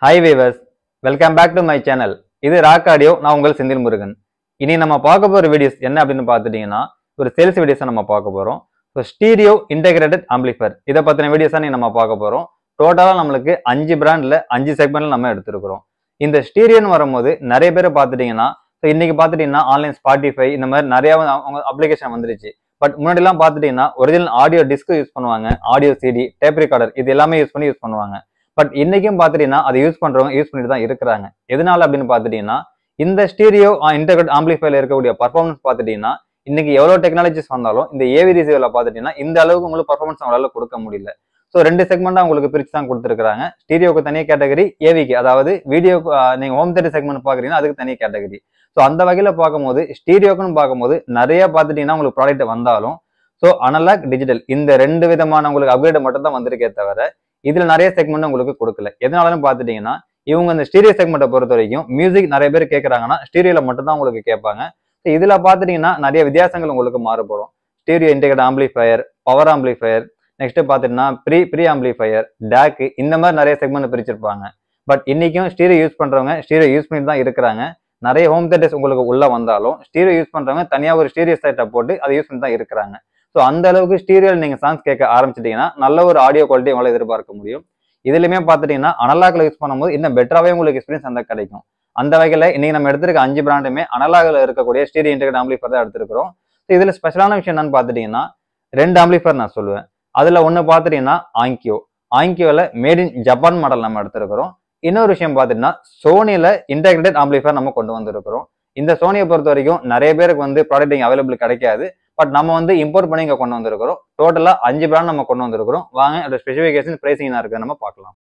Hi viewers, welcome back to my channel. இது rock audio. நான் உங்கள் செந்தில் முருகன். இனி நம்ம பார்க்க போற வீடியோஸ் என்ன அப்படின்னு பார்த்துட்டீங்கன்னா ஒரு சேல்ஸ் வீடியோஸை நம்ம பார்க்க போறோம். ஸ்டீரியோ இன்டெகிரேட்டட் ஆம்பிளிஃபையர் இதை பத்தின வீடியோஸா நம்ம பார்க்க போறோம். டோட்டலா நம்மளுக்கு 5 பிராண்ட்ல 5 செக்மெண்ட்ல நம்ம எடுத்துருக்கிறோம். இந்த ஸ்டீரியோன்னு வரும்போது நிறைய பேர் பார்த்துட்டீங்கன்னா இன்னைக்கு பார்த்துட்டீங்கன்னா ஆன்லைன் ஸ்பாட்டிஃபை இந்த மாதிரி நிறைய அப்ளிகேஷன் வந்துருச்சு. பட் முன்னாடி எல்லாம் பார்த்துட்டீங்கன்னா ஒரிஜினல் ஆடியோ டிஸ்க் யூஸ் பண்ணுவாங்க, ஆடியோ சிடி, டேப் ரெக்கார்டர் இது எல்லாமே யூஸ் பண்ணுவாங்க. பட் இன்னைக்கும் பார்த்துட்டீங்கன்னா அதை யூஸ் பண்றவங்க யூஸ் பண்ணிட்டு தான் இருக்கிறாங்க. எதனால அப்படின்னு பார்த்துட்டீங்கன்னா இந்த ஸ்டீரியோ இன்டெகிரேட்டட் ஆம்பிளிஃபையர்ல இருக்கக்கூடிய பர்ஃபார்மன்ஸ் பார்த்துட்டீங்கன்னா இன்னைக்கு எவ்வளவு டெக்னாலஜிஸ் வந்தாலும் இந்த ஏவி ரிசீவர்ல பார்த்துட்டீங்கன்னா இந்த அளவுக்கு உங்களுக்கு பர்ஃபார்மன்ஸ் அவங்களால கொடுக்க முடியல. ஸோ 2 செக்மெண்டா உங்களுக்கு பிரிச்சு தான் கொடுத்துருக்காங்க. ஸ்டீரியோக்கு தனியாக கேட்டகரி, ஏவிக்கு அதாவது வீடியோ நீங்க ஹோம் தேட்டர் செக்மெண்ட் பாக்குறீங்கன்னா அதுக்கு தனி கேட்டகரி. ஸோ அந்த வகையில பார்க்கும்போது ஸ்டீரியோக்குன்னு பார்க்கும்போது நிறைய பார்த்துட்டீங்கன்னா உங்களுக்கு ப்ராடக்ட் வந்தாலும் ஸோ அனலாக் டிஜிட்டல் இந்த 2 விதமான உங்களுக்கு அப்கிரேட் மட்டும் தான் வந்திருக்கே தவிர இதுல நிறைய செக்மெண்ட் உங்களுக்கு கொடுக்கல. எதனாலும் பார்த்துட்டீங்கன்னா இவங்க இந்த ஸ்டீரியோ செக்மெண்ட்டை பொறுத்த வரைக்கும் மியூசிக் நிறைய பேர் கேட்கறாங்கன்னா ஸ்டீரியோல மட்டும் தான் உங்களுக்கு கேட்பாங்க. இதுல பார்த்துட்டீங்கன்னா நிறைய வித்தியாசங்கள் உங்களுக்கு மாறுபடும். Stereo integrated amplifier, power amplifier, next பார்த்துட்டீங்கன்னா ப்ரீ ஆம்பிளிஃபையர், டேக் இந்த மாதிரி நிறைய செக்மெண்ட் பிரிச்சிருப்பாங்க. பட் இன்னைக்கும் ஸ்டீரியோ யூஸ் பண்றவங்க ஸ்டீரியோ யூஸ் பண்ணிட்டு தான் இருக்கிறாங்க. நிறைய ஹோம் தேட்டர்ஸ் உங்களுக்கு உள்ள வந்தாலும் ஸ்டீரியோ யூஸ் பண்றவங்க தனியா ஒரு ஸ்டீரியோ செட்டப் போட்டு அதை யூஸ் பண்ணி தான் இருக்கிறாங்க. ஸோ அந்த அளவுக்கு ஸ்டீரியோல நீங்க சாங்ஸ் கேட்க ஆரம்பிச்சிட்டீங்கன்னா நல்ல ஒரு ஆடியோ குவாலிட்டி உங்களால் எதிர்பார்க்க முடியும். இதுலயுமே பார்த்துட்டீங்கன்னா அனலாக்ல யூஸ் பண்ணும்போது இன்னும் பெட்டராகவே உங்களுக்கு எக்ஸ்பீரியன்ஸ் அந்த கிடைக்கும். அந்த வகையில இன்னைக்கு நம்ம எடுத்திருக்க 5 பிராண்டுமே அனலாக்ல இருக்கக்கூடிய ஸ்டீரியோ இன்டெகிரேட்டட் ஆம்பிளிஃபையர் தான் எடுத்திருக்கிறோம். இதுல ஸ்பெஷலான விஷயம் என்னன்னு பார்த்துட்டீங்கன்னா 2 ஆம்பிளிஃபையர் நான் சொல்லுவேன். அதுல ஒன்னு பார்த்துட்டீங்கன்னா ஆங்கியோல மேட் இன் ஜப்பான் மாடல் நம்ம எடுத்திருக்கிறோம். இன்னொரு விஷயம் பார்த்துட்டீங்கன்னா சோனியில இன்டெகிரேட்டட் ஆம்பிளிஃபையர் நம்ம கொண்டு வந்திருக்கிறோம். இந்த சோனியை பொறுத்த வரைக்கும் நிறைய பேருக்கு ப்ராடக்ட் இங்கே அவைலபிள் கிடைக்காது. பட் நம்ம இம்போர்ட் பண்ணி இங்க கொண்டு வந்திருக்கிறோம். டோட்டலா 5 பிராண்ட் நம்ம கொண்டு வந்திருக்கிறோம். வாங்க அதோட ஸ்பெசிஃபிகேஷன், பிரைசிங் என்ன இருக்கு நம்ம பார்க்கலாம்.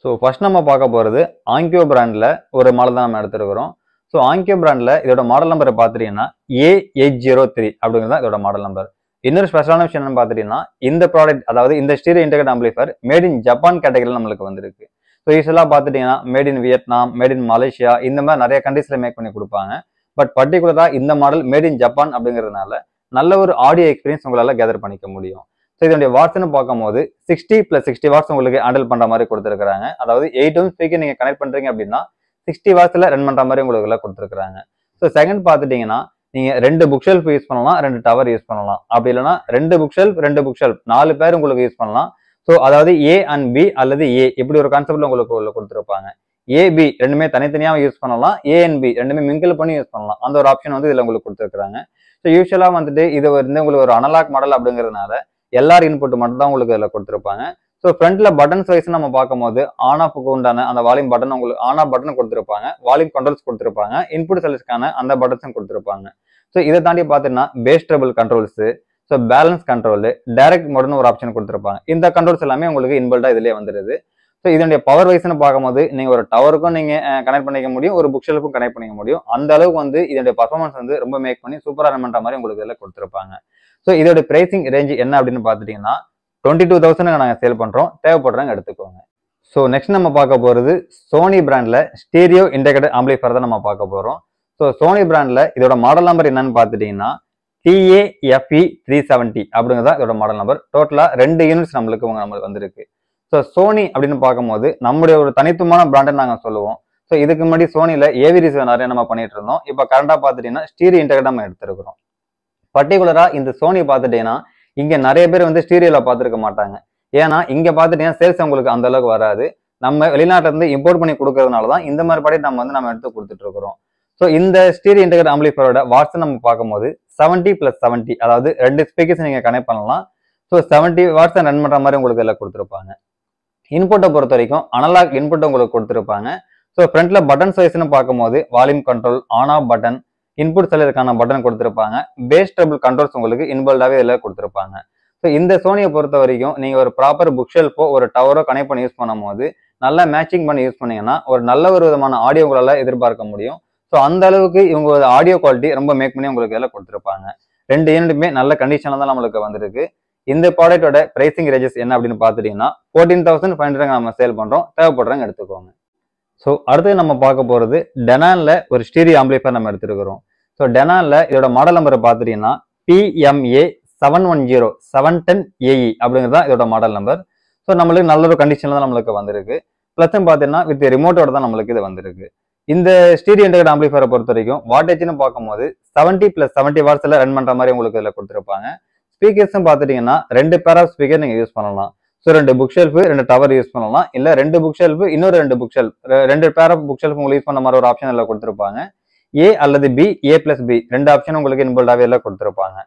ஸோ ஃபர்ஸ்ட் நம்ம பார்க்க போகிறது ஆங்கியோ பிராண்டில் ஒரு மாடல் தான் நம்ம எடுத்துருக்கிறோம். ஸோ ஆங்கியோ பிராண்டில் இதோட மாடல் நம்பரை பார்த்துட்டீங்கன்னா A803 அப்படிங்கிறது தான் இதோட மாடல் நம்பர். இன்னொரு ஸ்பெஷலான விஷயம் என்னன்னு பார்த்துட்டீங்கன்னா இந்த ப்ராடக்ட் அதாவது இந்த stereo integrated amplifier made in Japan கேட்டகரியில் நம்மளுக்கு வந்திருக்கு. ஸோ யூஸ்வலாக பார்த்துட்டீங்கன்னா made in Vietnam, made in Malaysia இந்த மாதிரி நிறைய கண்ட்ரீஸில் மேக் பண்ணி கொடுப்பாங்க. பட் பர்டிகுலராக இந்த மாடல் மேட் இன் ஜப்பான் அப்படிங்கிறதுனால நல்ல ஒரு ஆடியோ எக்ஸ்பீரியன்ஸ் உங்களால் கேதர் பண்ணிக்க முடியும். ஸோ இதனுடைய வாட்ஸ்ன்னு பார்க்கும்போது 60+60 வாட்ஸ் உங்களுக்கு ஹேண்டில் பண்ற மாதிரி கொடுத்துருக்காங்க. அதாவது 8 ஓம் ஸ்பீக்கர் நீங்க கனெக்ட் பண்றீங்க அப்படின்னா 60 வாட்ஸ்ல ரன் பண்ற மாதிரி உங்களுக்கு எல்லாம் கொடுத்துருக்காங்க. ஸோ செகண்ட் பார்த்துட்டீங்கன்னா நீங்க 2 புக் ஷெல்ஃப் யூஸ் பண்ணலாம், 2 டவர் யூஸ் பண்ணலாம். அப்படி இல்லைன்னா 2 புக் ஷெல்ஃப் 4 பேர் உங்களுக்கு யூஸ் பண்ணலாம். ஸோ அதாவது A அண்ட் B அல்லது A இப்படி ஒரு கான்செப்ட்ல உங்களுக்கு உள்ள கொடுத்துருப்பாங்க. AB ரெண்டுமே தனித்தனியாக யூஸ் பண்ணலாம், A அண்ட் B ரெண்டுமே மிங்கிள் பண்ணி யூஸ் பண்ணலாம். அந்த ஒரு ஆப்ஷன் இதுல உங்களுக்கு கொடுத்துருக்காங்க. ஸோ யூஸ்வலா இது உங்களுக்கு ஒரு அனலாக் மாடல் அப்படிங்கிறதுனால எல்லார் இன்புட் மட்டும் தான் உங்களுக்கு இதில் கொடுத்துருப்பாங்க. ஸோ ஃப்ரண்ட்ல பட்டன்ஸ் வைஸ் நம்ம பார்க்கும்போது ஆன் ஆஃப்க்கு உண்டான அந்த வால்யூம் பட்டன் உங்களுக்கு ஆன் ஆஃப் பட்டன் கொடுத்துருப்பாங்க, வால்யூம் கண்ட்ரோல்ஸ் கொடுத்துருப்பாங்க, இன்புட் செல்ஸ்க்கான அந்த பட்டன்ஸும் கொடுத்துருப்பாங்க. ஸோ இதை தாண்டி பார்த்தீங்கன்னா bass treble controls, so balance control, direct மோட்னு ஒரு ஆப்ஷன் கொடுத்துருப்பாங்க. இந்த கண்ட்ரோல்ஸ் எல்லாமே உங்களுக்கு இன்பில்டா இதுலேயே வந்துடுது. ஸோ இதனுடைய பவர் வைஸ்ன்னு பார்க்கும்போது நீங்க ஒரு டவருக்கும் நீங்க கனெக்ட் பண்ணிக்க முடியும், ஒரு புக் ஷெல்ஃபுக்கும் கனெக்ட் பண்ணிக்க முடியும். அந்த அளவுக்கு இதனுடைய பர்ஃபார்மன்ஸ் ரொம்ப மேக் பண்ணி சூப்பரா ரன் பண்ற மாதிரி உங்களுக்கு இதில் கொடுத்துருப்பாங்க. ஸோ இதோட பிரைசிங் ரேஞ்ச் என்ன அப்படின்னு பார்த்துட்டீங்கன்னா 22,000 நாங்கள் சேல் பண்றோம். தேவைப்படுறாங்க எடுத்துக்கோங்க. ஸோ நெக்ஸ்ட் நம்ம பார்க்க போறது சோனி பிராண்ட்ல ஸ்டீரியோ இன்டெகிரேட்டட் ஆம்பிளிஃபையர் தான் நம்ம பார்க்க போறோம். ஸோ சோனி பிராண்ட்ல இதோட மாடல் நம்பர் என்னன்னு பார்த்துட்டீங்கன்னா TAFE370 அப்படிங்கிறதா இதோட மாடல் நம்பர். டோட்டலா 2 யூனிட்ஸ் நம்மளுக்கு வந்திருக்கு. ஸோ சோனி அப்படின்னு பார்க்கும்போது நம்முடைய ஒரு தனித்துவமான பிராண்ட் நாங்கள் சொல்லுவோம். ஸோ இதுக்கு முன்னாடி சோனியில ஏவி ரிசீவர் நிறைய நம்ம பண்ணிட்டு இருந்தோம். இப்போ கரண்டா பார்த்துட்டீங்கன்னா ஸ்டீரியோ இன்டெகிரேட்டட் நம்ம எடுத்திருக்கிறோம். பர்டிகுலரா இந்த சோனி பார்த்துட்டீங்கன்னா இங்க நிறைய பேர் ஸ்டீரியோல பார்த்துருக்க மாட்டாங்க. ஏன்னா இங்க பார்த்துட்டீங்கன்னா சேல்ஸ் உங்களுக்கு அந்த அளவுக்கு வராது. நம்ம வெளிநாட்டுல இருந்து இம்போர்ட் பண்ணி கொடுக்கறதுனால தான் இந்த மாதிரி ப்ராடக்ட் நம்ம எடுத்து கொடுத்துட்டு இருக்கிறோம். ஸோ இந்த ஸ்டீரியோ இன்டெகிரேட்டட் ஆம்பிளிஃபையரோட வாட்ஸ் நம்ம பார்க்கும்போது 70+70, அதாவது 2 ஸ்பீக்கர்ஸ் நீங்க கனெக்ட் பண்ணலாம். ஸோ 70 வாட்ஸ் ரன் பண்ற மாதிரி உங்களுக்கு எல்லாம் கொடுத்துருப்பாங்க. இன்புட்டை பொறுத்த வரைக்கும் அனலாக் இன்புட் உங்களுக்கு கொடுத்துருப்பாங்க. ஸோ ஃப்ரண்ட்ல பட்டன் சைஸ்ன்னு பார்க்கும்போது volume control, on off button, input செல்லுறதுக்கான பட்டன் கொடுத்துருப்பாங்க. பேஸ் ட்ரபிள் கண்ட்ரோல்ஸ் உங்களுக்கு இன்பில்டாவே இதில் கொடுத்துருப்பாங்க. ஸோ இந்த சோனியை பொறுத்த வரைக்கும் நீங்க ஒரு ப்ராப்பர் புக் ஷெல்ஃபோ ஒரு டவரோ கனெக்ட் பண்ணி யூஸ் பண்ணும் போது நல்லா மேட்சிங் பண்ணி யூஸ் பண்ணீங்கன்னா ஒரு நல்ல ஒரு விதமான ஆடியோ உங்களால எதிர்பார்க்க முடியும். ஸோ அந்த அளவுக்கு இவங்க ஆடியோ குவாலிட்டி ரொம்ப மேக் பண்ணி உங்களுக்கு எல்லாம் கொடுத்துருப்பாங்க. 2 யூனிட்டுமே நல்ல கண்டிஷன்ல தான் நம்மளுக்கு வந்திருக்கு. இந்த ப்ராடக்டோட பிரைசிங் ரேஞ்சஸ் என்ன அப்படின்னு பார்த்துட்டீங்கன்னா 14,500 நம்ம சேல் பண்றோம். தேவைப்படுறவங்க எடுத்துக்கோங்க. ஸோ அடுத்து நம்ம பார்க்க போறது டெனான்ல ஒரு ஸ்டீரியோ ஆம்பிளிஃபையர் நம்ம எடுத்துருக்கிறோம். ஸோ டெனான்ல இதோட மாடல் நம்பர் பார்த்துட்டீங்கன்னா PMA 710 710 AE அப்படிங்கிறது தான் இதோட மாடல் நம்பர். ஸோ நம்மளுக்கு நல்ல ஒரு கண்டிஷன்ல தான் நம்மளுக்கு வந்திருக்கு. பிளஸ் பார்த்தீங்கன்னா வித் ரிமோட்டோட தான் நம்மளுக்கு இது வந்திருக்கு. இந்த ஸ்டீரியோ இன்டெகிரேட்டட் ஆம்பிளிஃபையரை பொறுத்த வரைக்கும் வாட்டேஜ்னு பார்க்கும்போது 70+70 வாட்ஸ்ல ரன் பண்ற மாதிரி உங்களுக்கு இதில் கொடுத்துருப்பாங்க. ஸ்பீக்கர்ஸும் பார்த்துட்டீங்கன்னா 2 பேர் ஆஃப் ஸ்பீக்கர் நீங்க யூஸ் பண்ணலாம். So 2 book shelf 2 tower use பண்ணலாம். இல்ல 2 புக் ஷெல்ஃபு இன்னொரு 2 book shelf 2 pair of book shelf உங்களுக்கு யூஸ் பண்ண மாதிரி ஒரு ஆப்ஷன் எல்லாம் கொடுத்துருப்பாங்க. A அல்லது B, A+B 2 ஆப்ஷன் உங்களுக்கு இன்பில்டாவே எல்லாம் கொடுத்துருப்பாங்க.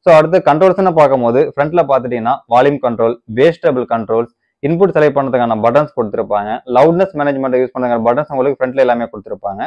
ஸோ அடுத்து கண்ட்ரோல்ஸ்னு பார்க்கும்போது ஃப்ரண்ட்ல பார்த்துட்டீங்கன்னா volume control, bass treble controls, input select பண்ணுறதுக்கான பட்டன்ஸ் கொடுத்துருப்பாங்க. லவுட்னஸ் மேனேஜ்மெண்ட் யூஸ் பண்ணுற பட்டன்ஸ் உங்களுக்கு ஃப்ரண்ட்ல எல்லாமே கொடுத்துருப்பாங்க.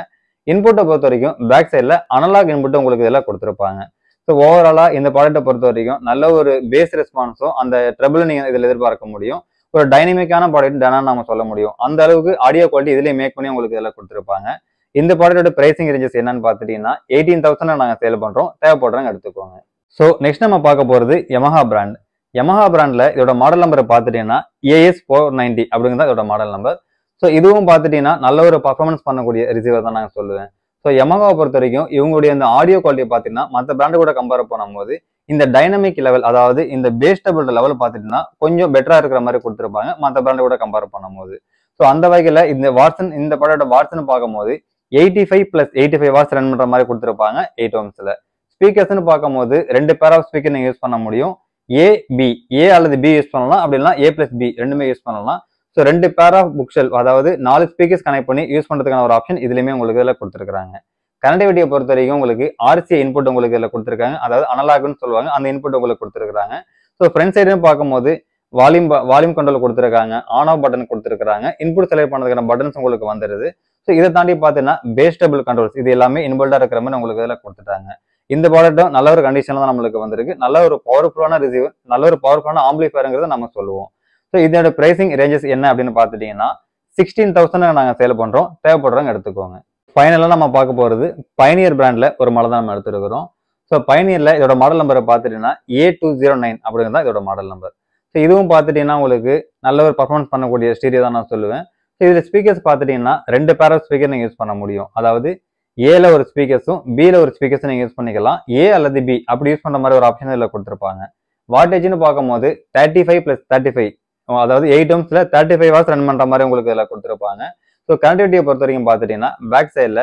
இன்புட்டை பொறுத்த வரைக்கும் பேக் சைடில் அனலாக் இன்புட் உங்களுக்கு இதெல்லாம் கொடுத்துருப்பாங்க. ஸோ ஓவராலா இந்த ப்ராடக்ட்டை பொறுத்த வரைக்கும் நல்ல ஒரு பேஸ் ரெஸ்பான்ஸும் அந்த ட்ரபிள் நீங்க இதில் எதிர்பார்க்க முடியும். ஒரு டைனமிக்கான ப்ராடக்ட் டெனான்னு நம்ம சொல்ல முடியும். அந்த அளவுக்கு ஆடியோ குவாலிட்டி இதுலேயே மேக் பண்ணி உங்களுக்கு இதெல்லாம் கொடுத்துருப்பாங்க. இந்த ப்ராடக்டோட பிரைசிங் ரேஞ்சஸ் என்னன்னு பார்த்துட்டீங்கன்னா 18,000 நாங்கள் சேல் பண்றோம். தேவைப்படுறவங்க எடுத்துக்கோங்க. ஸோ நெக்ஸ்ட் நம்ம பார்க்க போறது யமஹா பிராண்ட். யமஹா பிராண்ட்ல இதோட மாடல் நம்பரை பார்த்துட்டீங்கன்னா AS490 அப்படிங்கிறது இதோட மாடல் நம்பர். ஸோ இதுவும் பார்த்துட்டீங்கன்னா நல்ல ஒரு பர்ஃபார்மன்ஸ் பண்ணக்கூடிய ரிசீவர் தான் நான் சொல்லுவேன். ஸோ யமஹாவை பொறுத்த வரைக்கும் இவங்களுடைய இந்த ஆடியோ குவாலிட்டியை பார்த்தீங்கன்னா மற்ற பிராண்டு கூட கம்பேர் பண்ணும்போது இந்த டைனமிக் லெவல், அதாவது இந்த பேஸ் டபுள் லெவல் பார்த்துட்டீங்கன்னா கொஞ்சம் பெட்டரா இருக்கிற மாதிரி கொடுத்துருப்பாங்க மற்ற பிராண்டு கூட கம்பேர் பண்ணும்போது. ஸோ அந்த வகையில் இந்த வாட்ஸன் இந்த ப்ராடக்ட் வாட்ஸ்ன்னு பார்க்கும்போது 85+85 வாட்ஸ் ரன் பண்ற மாதிரி கொடுத்துருப்பாங்க 8 ohmsல. ஸ்பீக்கர்ஸ்னு பார்க்கும்போது 2 பேர் ஆஃப் ஸ்பீக்கர் நீங்க யூஸ் பண்ண முடியும். A அல்லது B யூஸ் பண்ணலாம், அப்படி இல்லைனா A+B ரெண்டுமே யூஸ் பண்ணலாம். So 2 pair of book shelf, அதாவது 4 ஸ்பீக்கர்ஸ் கனெக்ட் பண்ணி யூஸ் பண்றதுக்கான ஒரு ஆப்ஷன் இதுலயுமே உங்களுக்கு இதில் கொடுத்துருக்காங்க. கனெக்டிவிட்டியை பொறுத்த வரைக்கும் உங்களுக்கு RCA இன்புட் உங்களுக்கு இதில் கொடுத்துருக்காங்க, அதாவது அனலாக்னு சொல்லுவாங்க, அந்த இன்புட் உங்களுக்கு கொடுத்துருக்காங்க. ஸோ ஃப்ரண்ட் சைடுன்னு பார்க்கும்போது வால்யூம் கண்ட்ரோல் கொடுத்துருக்காங்க, ஆன் ஆஃப் பட்டன் கொடுத்துருக்காங்க, இன்புட் செலக்ட் பண்ணுறதுக்கான பட்டன்ஸ் உங்களுக்கு வந்துடுது. ஸோ இதை தாண்டி பார்த்தீங்கன்னா பேஸ் டபுள் கண்ட்ரோல்ஸ் இது எல்லாமே இன்பில்டா இருக்கிற மாதிரி உங்களுக்கு இதில் கொடுத்துட்டாங்க. இந்த ப்ராடக்ட்டும் நல்ல ஒரு கண்டிஷன்ல தான் நம்மளுக்கு வந்திருக்கு. நல்ல ஒரு பவர்ஃபுல்லான ரிசீவர், நல்ல ஒரு பவர்ஃபுல்லான ஆம்பிளிஃபையருங்கிறத நம்ம சொல்லுவோம். ஸோ இதோட பிரைசிங் ரேஞ்சஸ் என்ன அப்படின்னு பார்த்துட்டீங்கன்னா 16,000 நாங்கள் சேல் பண்றோம். தேவைப்படுறவங்க எடுத்துக்கோங்க. ஃபைனலாக நம்ம பார்க்க போறது பைனியர் பிராண்ட்ல ஒரு மாடல் தான் நம்ம எடுத்துருக்கிறோம். ஸோ பைனியர்ல இதோட மாடல் நம்பரை பார்த்துட்டீங்கன்னா A209 அப்படிங்கிறது இதோட மாடல் நம்பர். ஸோ இதுவும் பார்த்துட்டீங்கன்னா உங்களுக்கு நல்ல ஒரு பர்ஃபார்மன்ஸ் பண்ணக்கூடிய ஸ்டீரியோ தான் நான் சொல்லுவேன். ஸோ இதில் ஸ்பீக்கர்ஸ் பார்த்துட்டீங்கன்னா 2 பேர் ஆஃப் ஸ்பீக்கர் நீங்கள் யூஸ் பண்ண முடியும். அதாவது ஏல ஒரு ஸ்பீக்கர்ஸும் பில ஒரு ஸ்பீக்கர்ஸும் நீங்கள் யூஸ் பண்ணிக்கலாம். A அல்லது B அப்படி யூஸ் பண்ணுற மாதிரி ஒரு ஆப்ஷன் இதில் கொடுத்துருப்பாங்க. வாட்டேஜ்னு பார்க்கும்போது 35+35, அதாவது 8 ohmsல 35 வாட்ஸ் ரன் பண்ணுற மாதிரி உங்களுக்கு இதில் கொடுத்துருப்பாங்க. ஸோ கனெக்டிவிட்டியை பொறுத்த வரைக்கும் பார்த்துட்டீங்கன்னா பேக் சைடில்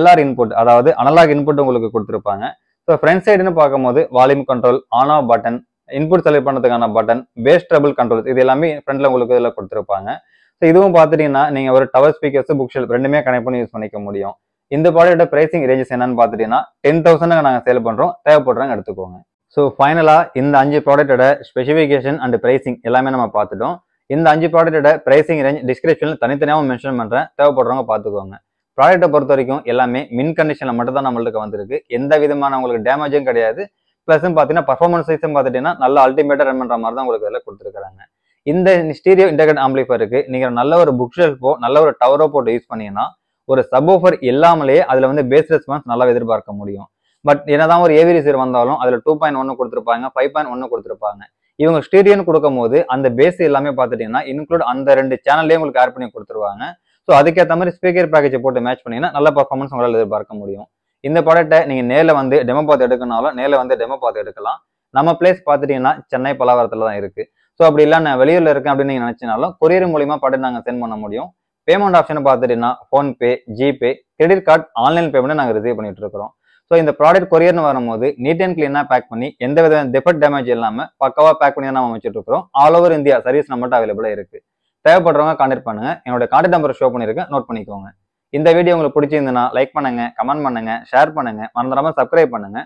LR இன்புட், அதாவது அனலாக் இன்புட் உங்களுக்கு கொடுத்துருப்பாங்க. ஸோ ஃப்ரண்ட் சைடுன்னு பார்க்கும்போது volume control, on off button, input select பண்ணுறதுக்கான பட்டன், பேஸ் ட்ரபிள் கண்ட்ரோல்ஸ் இது எல்லாமே ஃப்ரண்ட்ல உங்களுக்கு இதில் கொடுத்துருப்பாங்க. ஸோ இதுவும் பார்த்துட்டீங்கன்னா நீங்க ஒரு டவர் ஸ்பீக்கர்ஸ், புக் ஷெல்ஃப் ரெண்டுமே கனெக்ட் பண்ணி யூஸ் பண்ணிக்க முடியும். இந்த ப்ராடக்ட்டோட பிரைசிங் ரேஞ்சஸ் என்னன்னு பார்த்துட்டீங்கன்னா 10,000 நாங்கள் சேல் பண்றோம். தேவைப்படுறவங்க எடுத்துக்கோங்க. ஸோ ஃபைனலா இந்த 5 ப்ராடக்ட்டோட ஸ்பெசிஃபிகேஷன் அண்ட் பிரைசிங் எல்லாமே நம்ம பார்த்துட்டோம். இந்த 5 ப்ராடக்ட்டோட பிரைசிங் ரேஞ்ச் டிஸ்கிரிப்ஷனில் தனித்தனியாகவும் மென்ஷன் பண்றேன். தேவைப்படுறவங்க பார்த்துக்கோங்க. ப்ராடக்ட்டை பொறுத்த வரைக்கும் எல்லாமே மின் கண்டிஷன்ல மட்டும் தான் நம்மளுக்கு வந்திருக்கு. எந்த விதமான உங்களுக்கு டேமேஜும் கிடையாது. பிளஸ் பார்த்தீங்கன்னா பர்ஃபார்மன்ஸ் வைஸும் பார்த்துட்டீங்கன்னா நல்ல அல்டிமேட்டா ரன் பண்ற மாதிரி தான் உங்களுக்கு இதில் கொடுத்துருக்காங்க. இந்த ஸ்டீரியோ இன்டெகிரேட்டட் ஆம்பிளிஃபையருக்கு நீங்க நல்ல ஒரு புக் ஷெல்ஃபோ நல்ல ஒரு டவரோ போட்டு யூஸ் பண்ணீங்கன்னா ஒரு சப்வூஃபர் இல்லாமலே அதுல வந்து பேஸ் ரெஸ்பான்ஸ் நல்லா எதிர்பார்க்க முடியும். பட் என்னதான் ஒரு ஏவி ரிசீவர் வந்தாலும் அதுல 2.1 கொடுத்துருப்பாங்க, 5.1 கொடுத்துருப்பாங்க. இவங்க ஸ்டீரியோன்னு கொடுக்கும் போது அந்த பேஸ் எல்லாமே பார்த்துட்டீங்கன்னா இன்க்ளூட் அந்த 2 சேனல்லையும் உங்களுக்கு ஆட் பண்ணி கொடுத்துருவாங்க. ஸோ அதுக்கேற்ற மாதிரி ஸ்பீக்கர் பேக்கேஜ் போட்டு மேட்ச் பண்ணீங்கன்னா நல்ல பர்ஃபார்மன்ஸ் உங்களால் எதிர்பார்க்க முடியும். இந்த ப்ராடக்ட்டை நீங்க நேரில் வந்து டெமோ பார்த்து எடுக்கனாலும் நேரில் வந்து டெமோ பார்த்து எடுக்கலாம். நம்ம பிளேஸ் பார்த்துட்டீங்கன்னா சென்னை பல்லாவரத்துல தான் இருக்கு. ஸோ அப்படி இல்லை நான் வெளியூர்ல இருக்கேன் அப்படின்னு நீங்க நினைச்சினாலும் கொரியர் மூலியமா ப்ராடக்ட் நாங்கள் சென்ட் பண்ண முடியும். பேமெண்ட் ஆப்ஷன் பார்த்துட்டீங்கன்னா PhonePe, GPay, credit card, online payment நாங்கள் ரிசீவ் பண்ணிட்டு இருக்கிறோம். ஸோ இந்த ப்ராடக்ட் கொரியர்னு வரும்போது நீட் அண்ட் கிளீனாக பேக் பண்ணி எந்த வித டெஃபெக்ட் டேமேஜ் இல்லாமல் பக்காவா பேக் பண்ணி தான் நம்ம வச்சுட்டு இருக்கிறோம். ஆல் ஓவர் இந்தியா சர்வீஸ் நம்மகிட்ட அவைலபிளாக இருக்கு. தேவைப்படுறவங்க கான்டாக்ட் பண்ணுங்க. என்னோட கான்டாக்ட் நம்பர் ஷோ பண்ணியிருக்கேன், நோட் பண்ணிக்கோங்க. இந்த வீடியோ உங்களுக்கு பிடிச்சிருந்ததுன்னா லைக் பண்ணுங்க, கமெண்ட் பண்ணுங்க, ஷேர் பண்ணுங்க, மறந்துடாம சப்ஸ்கிரைப் பண்ணுங்க.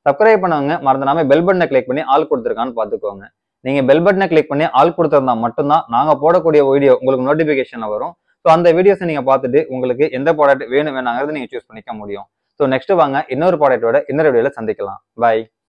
சப்ஸ்கிரைப் பண்ணவங்க மறந்துடாம பெல் பட்டனை கிளிக் பண்ணி ஆல் கொடுத்துருக்கான்னு பார்த்துக்கோங்க. நீங்க பெல் பட்டனை கிளிக் பண்ணி ஆல் கொடுத்திருந்தா மட்டும்தான் நாங்க போடக்கூடிய வீடியோ உங்களுக்கு நோட்டிபிகேஷன்ல வரும். ஸோ அந்த வீடியோஸை நீங்க பார்த்துட்டு உங்களுக்கு எந்த ப்ராடக்ட் வேணுங்கிறது நீங்க சூஸ் பண்ணிக்க முடியும். ஸோ நெக்ஸ்ட் வாங்க இன்னொரு ப்ராடக்டோட இன்னொரு வீடியோல சந்திக்கலாம். பாய்.